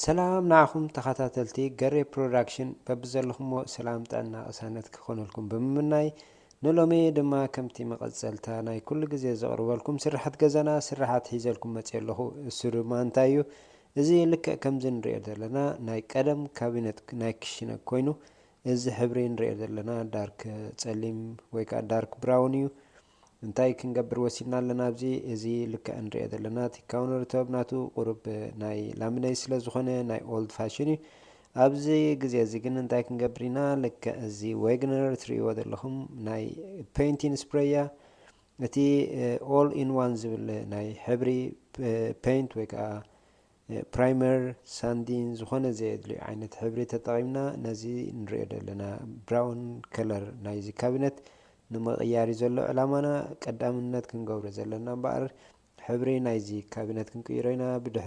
ሰላም ናኹም ተኸታተልቲ ገሬ ፕሮዳክሽን በብዘለኹም ሰላምታና ቅሳነት ክኾነልኩም ብምምናይ ንሎሚ ድማ ከምቲ መቐፀልታ ናይ ኩሉ ግዜ ዘቕርበልኩም ስራሓት ገዛና ስራሓት ሒዘልኩም መፅእ ኣለኹ። እሱ ድማ እንታይ እዩ እዚ ልክዕ ከምዚ ንሪኦ ዘለና ናይ ቀደም ካቢነት ናይ ክሽነ ኮይኑ እዚ ሕብሪ ንሪኦ ዘለና ዳርክ ፀሊም ወይ ከዓ ዳርክ ብራውን እዩ። እንታይ ክንገብር ወሲድና ኣለና ኣብዚ እዚ ልክዕ እንሪኦ ዘለና እቲ ካውንተር ናቱ ቁሩብ ናይ ላሚነይ ስለ ዝኾነ ናይ ኦልድ ፋሽን እዩ። ኣብዚ ግዜ እዚ ግን እንታይ ክንገብር ኢና ልክዕ እዚ ዌግነር ትሪእዎ ዘለኹም ናይ ፔይንቲንግ ስፕሬይ እያ። እቲ ኦል ኢን ዋን ዝብል ናይ ሕብሪ ፔይንት ወይ ከዓ ፕራይመር ሳንዲን ዝኾነ ዘየድልዮ ዓይነት ሕብሪ ተጠቒምና ነዚ ንሪኦ ዘለና ብራውን ከለር ናይዚ ካቢነት ንምቕያር እዩ ዘሎ ዕላማና። ቀዳምነት ክንገብሮ ዘለና እምበር ሕብሪ ናይዚ ካቢነት ክንቅይሮ ኢና። ብድሕሪ